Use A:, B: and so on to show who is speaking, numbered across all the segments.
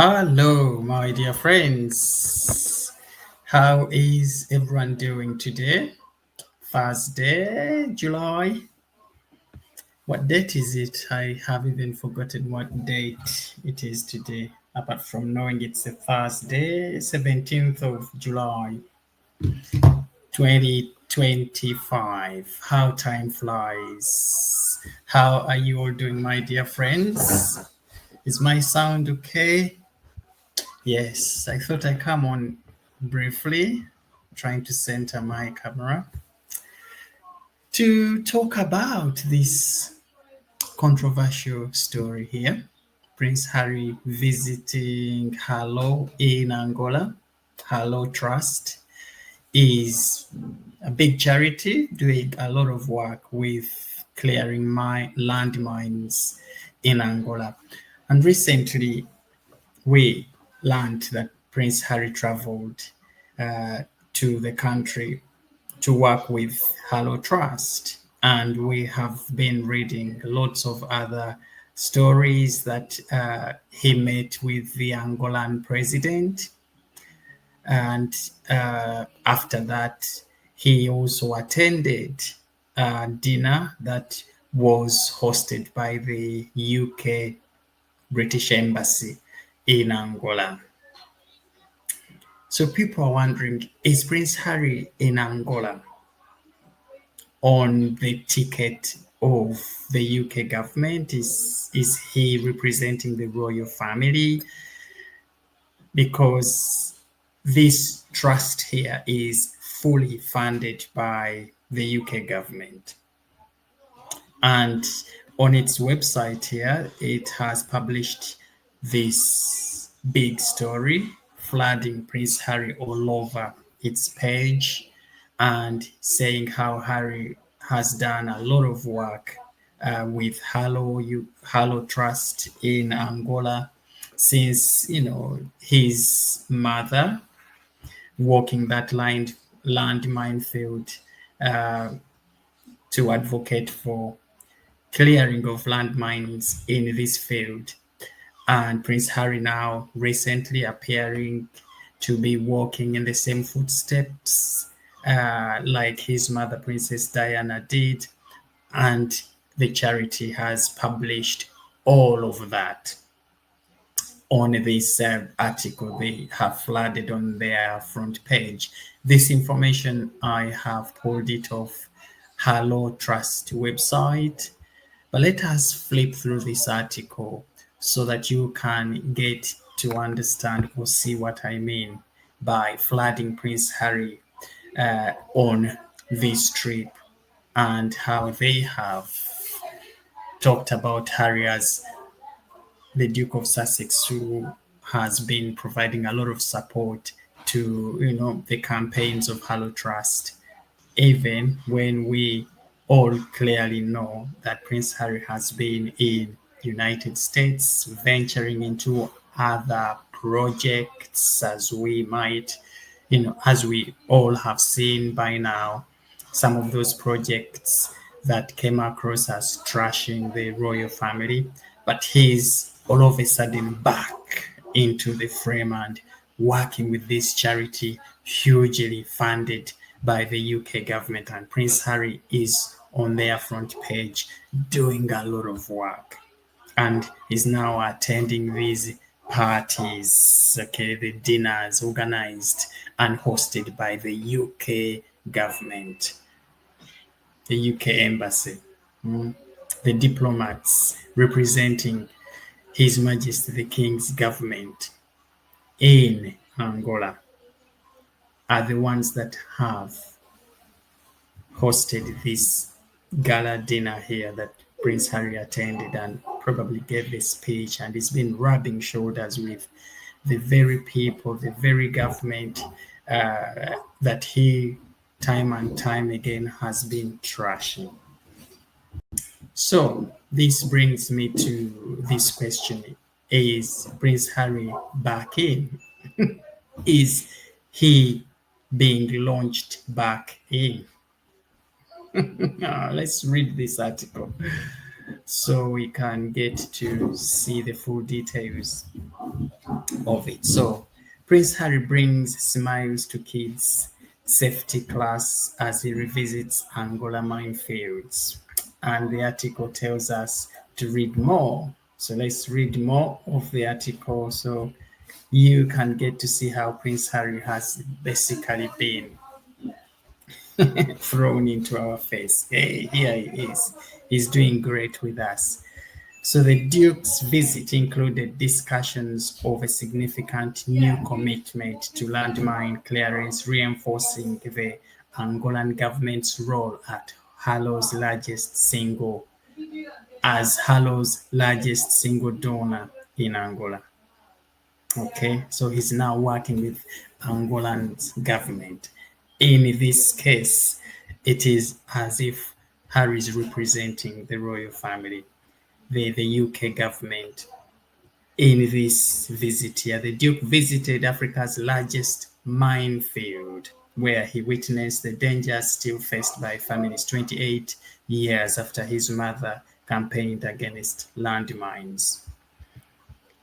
A: Hello, my dear friends. How is everyone doing today? Thursday, July. What date is it? I have even forgotten what date it is today, apart from knowing it's a Thursday, 17th of July, 2025. How time flies. How are you all doing, my dear friends? Is my sound okay? Yes, I thought I'd come on briefly, trying to center my camera, to talk about this controversial story here. Prince Harry visiting Hello in Angola. Hello Trust is a big charity doing a lot of work with clearing landmines in Angola. And recently, we learned that Prince Harry traveled uh, to the country to work with Hello Trust. And we have been reading lots of other stories that he met with the Angolan president. And after that, he also attended a dinner that was hosted by the UK British Embassy in Angola. So people are wondering, is Prince Harry in Angola on the ticket of the UK government? Is he representing the royal family? Because this trust here is fully funded by the UK government. And on its website here, it has published this big story flooding Prince Harry all over its page and saying how Harry has done a lot of work with Hello Trust in Angola since his mother walking that land minefield uh, to advocate for clearing of landmines in this field. And Prince Harry now recently appearing to be walking in the same footsteps like his mother, Princess Diana, did. And the charity has published all of that on this article they have flooded on their front page. This information, I have pulled it off Hello Trust website. But let us flip through this article so that you can get to understand or see what I mean by flooding Prince Harry on this trip and how they have talked about Harry as the Duke of Sussex, who has been providing a lot of support to the campaigns of Hello Trust, even when we all clearly know that Prince Harry has been in United States venturing into other projects, as we all have seen by now, some of those projects that came across as trashing the royal family, but he's all of a sudden back into the frame and working with this charity hugely funded by the UK government, and Prince Harry is on their front page doing a lot of work and is now attending these parties, okay, the dinners organized and hosted by the UK government, the UK embassy, the diplomats representing His Majesty the King's government in Angola are the ones that have hosted this gala dinner here that Prince Harry attended and probably gave a speech, and he's been rubbing shoulders with the very people, the very government that he time and time again has been trashing. So this brings me to this question. Is Prince Harry back in? Is he being launched back in? Let's read this article. so we can get to see the full details of it. So Prince Harry brings smiles to kids' safety class as he revisits Angola minefields. And the article tells us to read more. So let's read more of the article so you can get to see how Prince Harry has basically been thrown into our face. Hey, here he is. He's doing great with us. So the Duke's visit included discussions of a significant new commitment to landmine clearance, reinforcing the Angolan government's role as Halo's largest single donor in Angola. Okay, so he's now working with Angolan's government. In this case, it is as if Harry is representing the royal family, the UK government. In this visit here, the Duke visited Africa's largest minefield, where he witnessed the dangers still faced by families 28 years after his mother campaigned against landmines.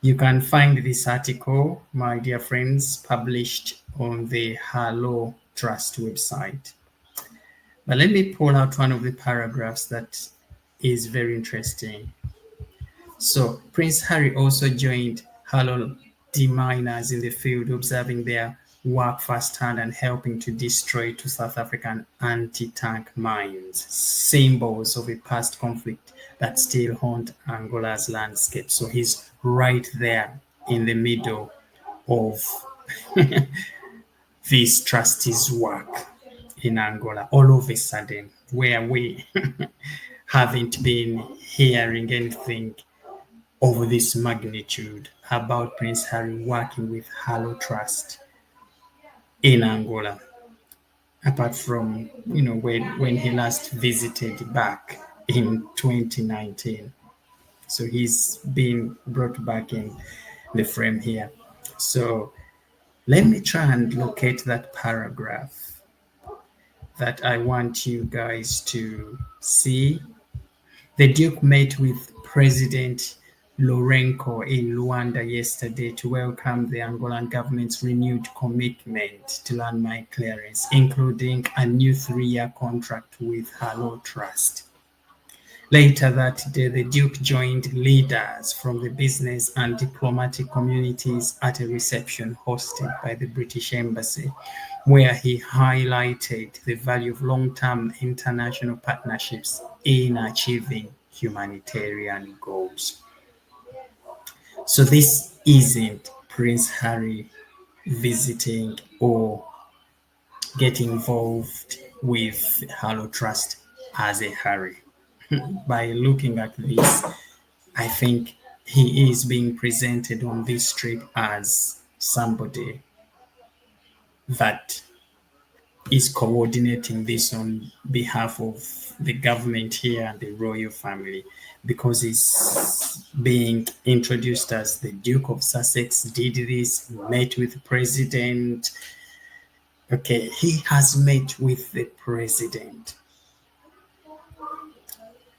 A: You can find this article, my dear friends, published on the Halo Trust website. But let me pull out one of the paragraphs that is very interesting. So Prince Harry also joined Halo deminers in the field, observing their work firsthand and helping to destroy two South African anti-tank mines, symbols of a past conflict that still haunt Angola's landscape. So he's right there in the middle of this trustees' work in Angola all of a sudden, where we haven't been hearing anything of this magnitude about Prince Harry working with Halo Trust in Angola, apart from when he last visited back in 2019. So he's been brought back in the frame here. So let me try and locate that paragraph that I want you guys to see. The Duke met with President Lourenço in Luanda yesterday to welcome the Angolan government's renewed commitment to landmine clearance, including a new 3-year contract with Halo Trust. Later that day, the Duke joined leaders from the business and diplomatic communities at a reception hosted by the British Embassy, where he highlighted the value of long-term international partnerships in achieving humanitarian goals. So this isn't Prince Harry visiting or getting involved with Halo Trust as a Harry. By looking at this, I think he is being presented on this trip as somebody that is coordinating this on behalf of the government here and the royal family, because he's being introduced as the Duke of Sussex, did this, met with the president. Okay, he has met with the president.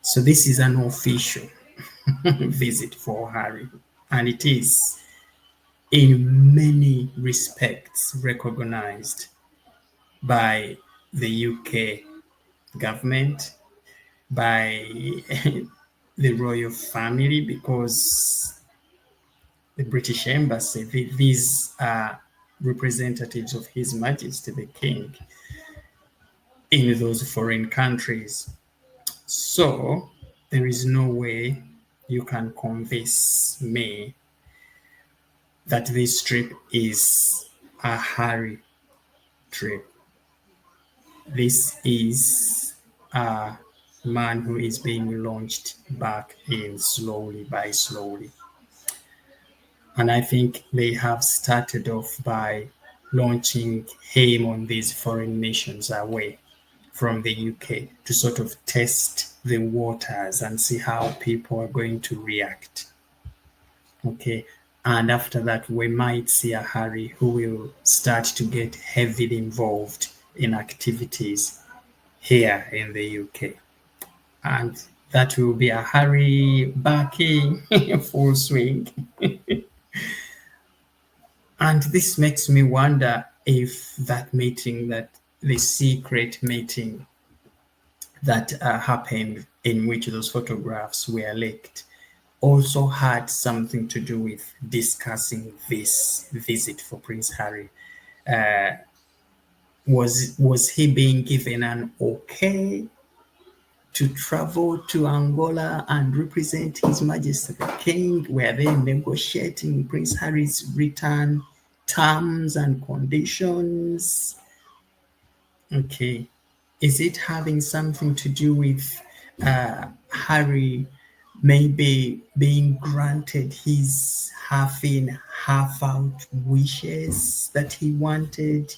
A: So this is an official visit for Harry, and it is in many respects recognized by the UK government, by the royal family, because the British Embassy, these are representatives of His Majesty the King in those foreign countries. So there is no way you can convince me that this trip is a Harry trip. This is a man who is being launched back in slowly by slowly. And I think they have started off by launching him on these foreign nations away from the UK to sort of test the waters and see how people are going to react. Okay. And after that, we might see a Harry who will start to get heavily involved in activities here in the UK. And that will be a Harry backing full swing. And this makes me wonder if that meeting, that the secret meeting that happened in which those photographs were leaked, also had something to do with discussing this visit for Prince Harry. Uh, was he being given an okay to travel to Angola and represent His Majesty the King? Were they negotiating Prince Harry's return terms and conditions? Okay. Is it having something to do with Harry maybe being granted his half in, half out wishes that he wanted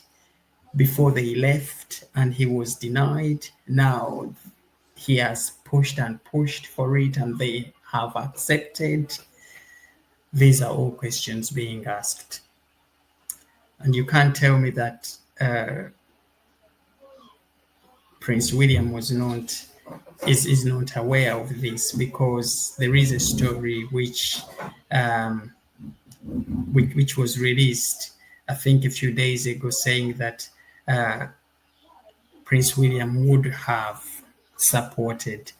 A: before they left and he was denied? Now he has pushed and pushed for it and they have accepted. These are all questions being asked. And you can't tell me that Prince William is not aware of this, because there is a story um, which was released, I think, a few days ago, saying that Prince William would have supported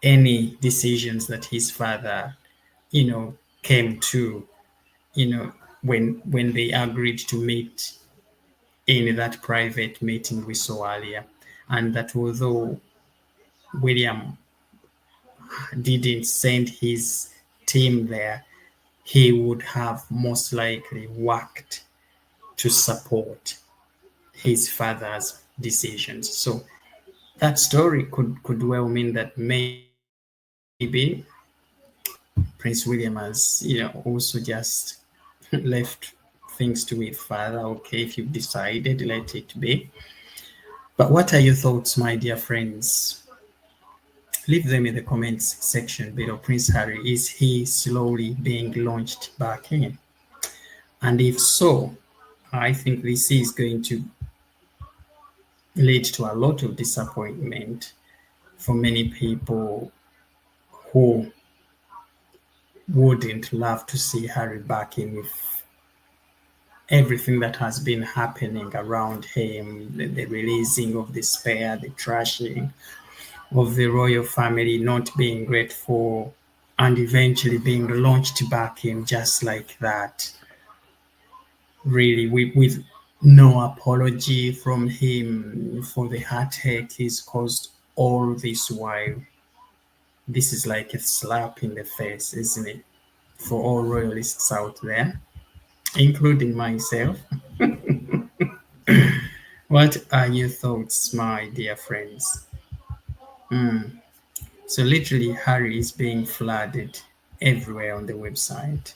A: any decisions that his father, came to, when they agreed to meet in that private meeting we saw earlier, and that although William didn't send his team there, he would have most likely worked to support his father's decisions. So that story could well mean that maybe Prince William has, also just left things to his father. Okay, if you've decided, let it be. But what are your thoughts, my dear friends? Leave them in the comments section below. Prince Harry, is he slowly being launched back in? And if so, I think this is going to lead to a lot of disappointment for many people who wouldn't love to see Harry back in, with everything that has been happening around him, the releasing of the spare, the trashing of the royal family, not being grateful, and eventually being launched back in just like that. Really, with no apology from him for the heartache he's caused all this while. This is like a slap in the face, isn't it? For all royalists out there, including myself. What are your thoughts, my dear friends? So literally, Harry is being flooded everywhere on the website.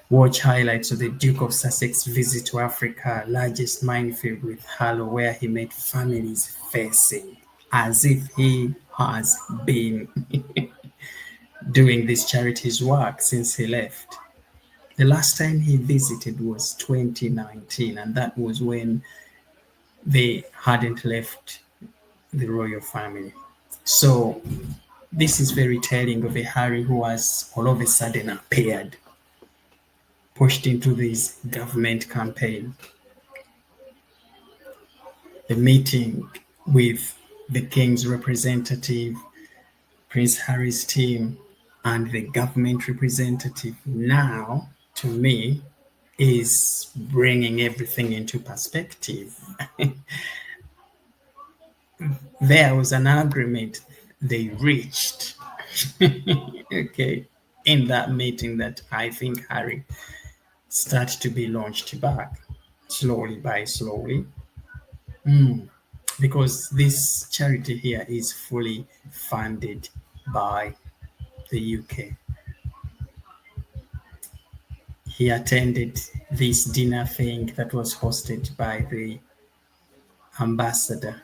A: Watch highlights of the Duke of Sussex visit to Africa, largest minefield with Harlow, where he made families facing, as if he has been doing this charity's work since he left. The last time he visited was 2019, and that was when they hadn't left the royal family. So this is very telling of a Harry who has all of a sudden appeared, pushed into this government campaign. The meeting with the King's representative, Prince Harry's team, and the government representative now, to me, is bringing everything into perspective. There was an agreement they reached, okay, in that meeting, that I think Harry started to be launched back slowly by slowly. Because this charity here is fully funded by the UK. He attended this dinner thing that was hosted by the ambassador,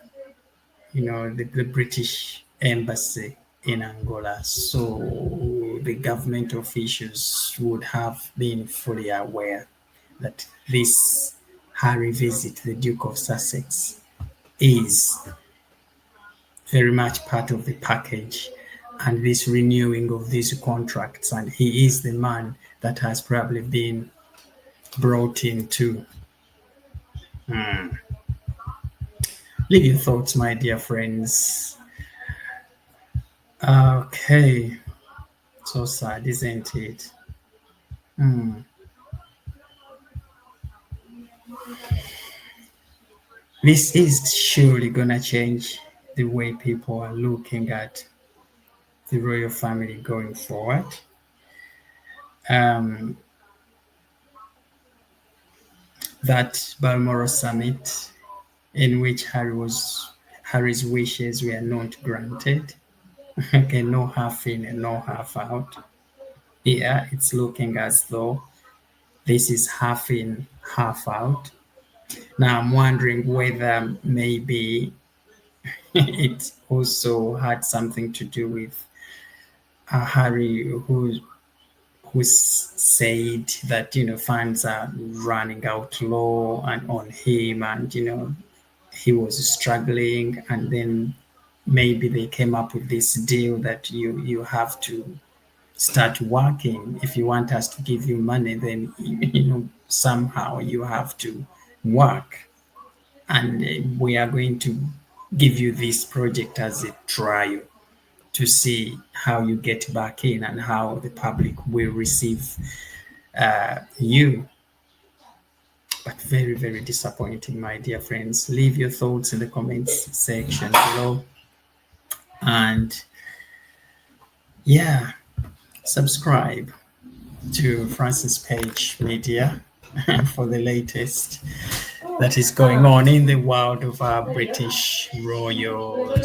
A: the British embassy in Angola. So the government officials would have been fully aware that this Harry visit, the Duke of Sussex, is very much part of the package. and this renewing of these contracts, and he is the man that has probably been brought in to leave your thoughts, my dear friends. Okay, so sad, isn't it? This is surely gonna change the way people are looking at the royal family going forward. Um, that Balmoral summit, in which Harry's wishes were not granted. Okay, no half in and no half out. Yeah, it's looking as though this is half in, half out. Now I'm wondering whether maybe it also had something to do with Harry, who said that funds are running out low and on him, and he was struggling, and then maybe they came up with this deal that you have to start working. If you want us to give you money, then somehow you have to work, and we are going to give you this project as a trial to see how you get back in and how the public will receive you. But very, very disappointing, my dear friends. Leave your thoughts in the comments section below. And yeah, subscribe to Francis Page Media for the latest that is going on in the world of our British royals.